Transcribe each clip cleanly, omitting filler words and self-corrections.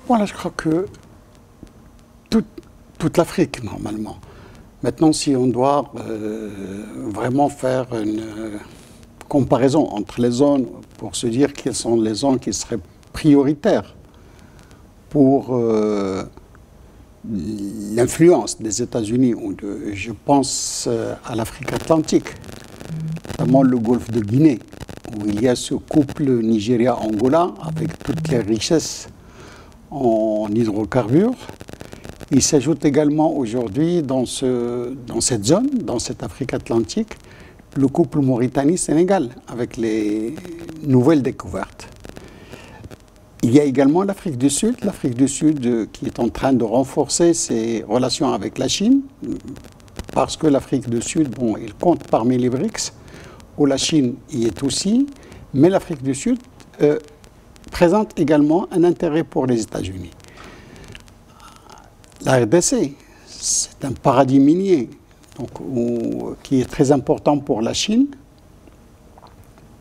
Voilà, je crois que toute, toute l'Afrique, normalement. Maintenant, si on doit vraiment faire une comparaison entre les zones pour se dire quelles sont les zones qui seraient prioritaires pour l'influence des États-Unis, je pense à l'Afrique atlantique, notamment le golfe de Guinée, où il y a ce couple Nigeria-Angola avec toutes les richesses en hydrocarbures. Il s'ajoute également aujourd'hui dans cette zone, dans cette Afrique atlantique, le couple Mauritanie-Sénégal, avec les nouvelles découvertes. Il y a également l'Afrique du Sud qui est en train de renforcer ses relations avec la Chine, parce que l'Afrique du Sud, bon, il compte parmi les BRICS, où la Chine y est aussi, mais l'Afrique du Sud présente également un intérêt pour les États-Unis. La RDC, c'est un paradis minier donc, qui est très important pour la Chine,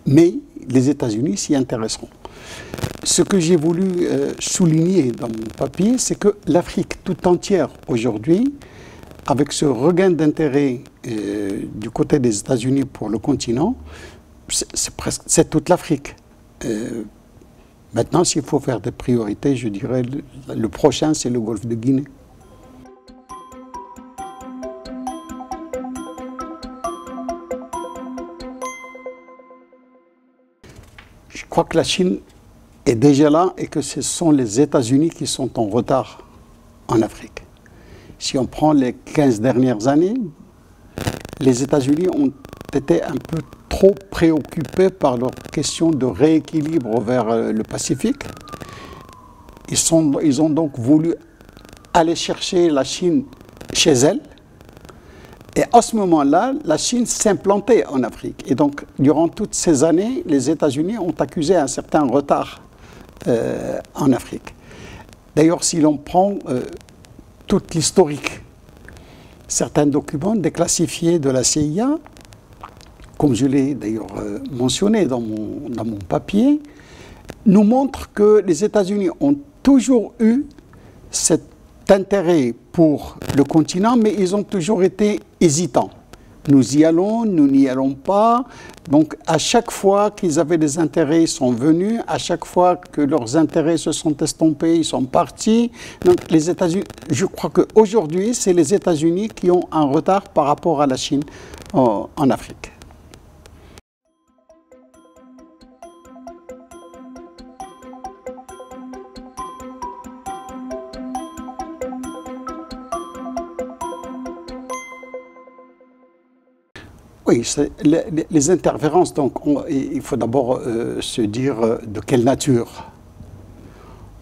mais les États-Unis s'y intéresseront. Ce que j'ai voulu souligner dans mon papier, c'est que l'Afrique tout entière aujourd'hui, avec ce regain d'intérêt du côté des États-Unis pour le continent, c'est toute l'Afrique. Maintenant, s'il faut faire des priorités, je dirais le prochain, c'est le golfe de Guinée. Je crois que la Chine est déjà là et que ce sont les États-Unis qui sont en retard en Afrique. Si on prend les 15 dernières années, les États-Unis ont été un peu trop préoccupés par leur question de rééquilibre vers le Pacifique. Ils ont donc voulu aller chercher la Chine chez elle. Et à ce moment-là, la Chine s'implantait en Afrique. Et donc, durant toutes ces années, les États-Unis ont accusé un certain retard en Afrique. D'ailleurs, si l'on prend toute l'historique, certains documents déclassifiés de la CIA, comme je l'ai d'ailleurs mentionné dans mon papier, nous montrent que les États-Unis ont toujours eu cet intérêt pour le continent, mais ils ont toujours été hésitants. Nous y allons, nous n'y allons pas. Donc, à chaque fois qu'ils avaient des intérêts, ils sont venus. À chaque fois que leurs intérêts se sont estompés, ils sont partis. Donc, les États-Unis, je crois qu'aujourd'hui, c'est les États-Unis qui ont un retard par rapport à la Chine en Afrique. Oui, les interférences, donc il faut d'abord se dire de quelle nature.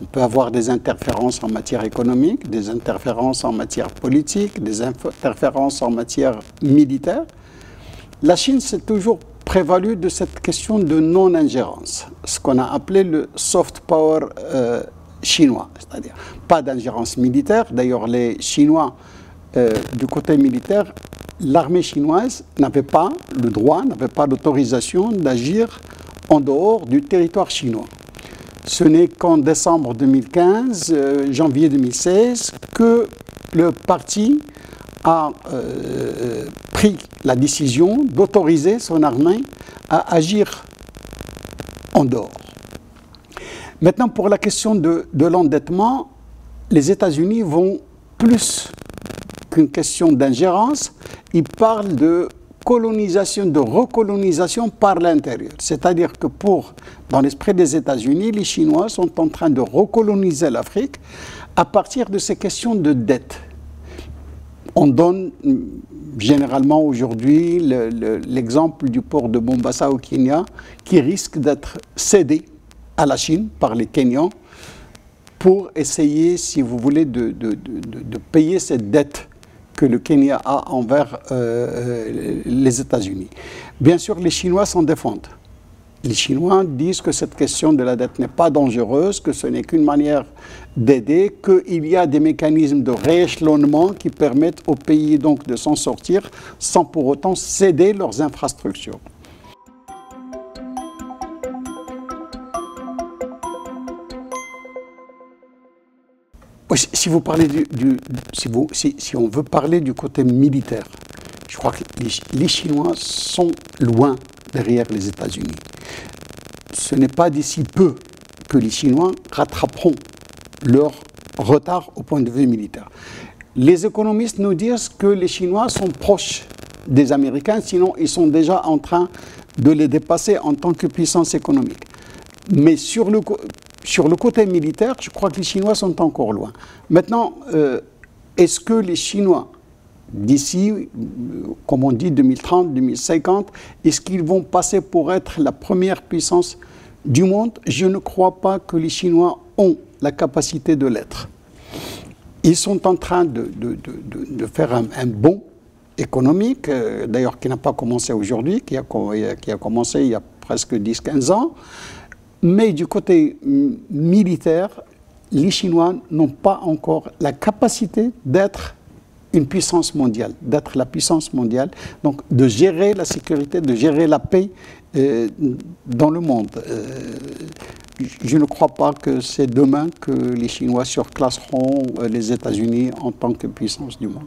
On peut avoir des interférences en matière économique, des interférences en matière politique, des interférences en matière militaire. La Chine s'est toujours prévalue de cette question de non-ingérence, ce qu'on a appelé le soft power chinois, c'est-à-dire pas d'ingérence militaire. D'ailleurs, les Chinois, du côté militaire, l'armée chinoise n'avait pas le droit, n'avait pas l'autorisation d'agir en dehors du territoire chinois. Ce n'est qu'en décembre 2015, janvier 2016, que le parti a pris la décision d'autoriser son armée à agir en dehors. Maintenant, pour la question de l'endettement, les États-Unis vont plus qu'une question d'ingérence, ils parlent de colonisation, de recolonisation par l'intérieur. C'est-à-dire que dans l'esprit des États-Unis, les Chinois sont en train de recoloniser l'Afrique à partir de ces questions de dette. On donne généralement aujourd'hui l'exemple du port de Mombasa au Kenya, qui risque d'être cédé à la Chine par les Kenyans pour essayer, si vous voulez, de payer cette dette que le Kenya a envers les États-Unis. Bien sûr, les Chinois s'en défendent. Les Chinois disent que cette question de la dette n'est pas dangereuse, que ce n'est qu'une manière d'aider, qu'il y a des mécanismes de rééchelonnement qui permettent aux pays donc de s'en sortir sans pour autant céder leurs infrastructures. Si vous parlez si on veut parler du côté militaire, je crois que les Chinois sont loin derrière les États-Unis. Ce n'est pas d'ici peu que les Chinois rattraperont leur retard au point de vue militaire. Les économistes nous disent que les Chinois sont proches des Américains, sinon ils sont déjà en train de les dépasser en tant que puissance économique. Mais sur le côté militaire, je crois que les Chinois sont encore loin. Maintenant, est-ce que les Chinois, d'ici, comme on dit, 2030, 2050, est-ce qu'ils vont passer pour être la première puissance du monde? Je ne crois pas que les Chinois ont la capacité de l'être. Ils sont en train de faire un bond économique, d'ailleurs qui n'a pas commencé aujourd'hui, qui a commencé il y a presque 10-15 ans. Mais du côté militaire, les Chinois n'ont pas encore la capacité d'être une puissance mondiale, d'être la puissance mondiale, donc de gérer la sécurité, de gérer la paix dans le monde. Je ne crois pas que c'est demain que les Chinois surclasseront les États-Unis en tant que puissance du monde.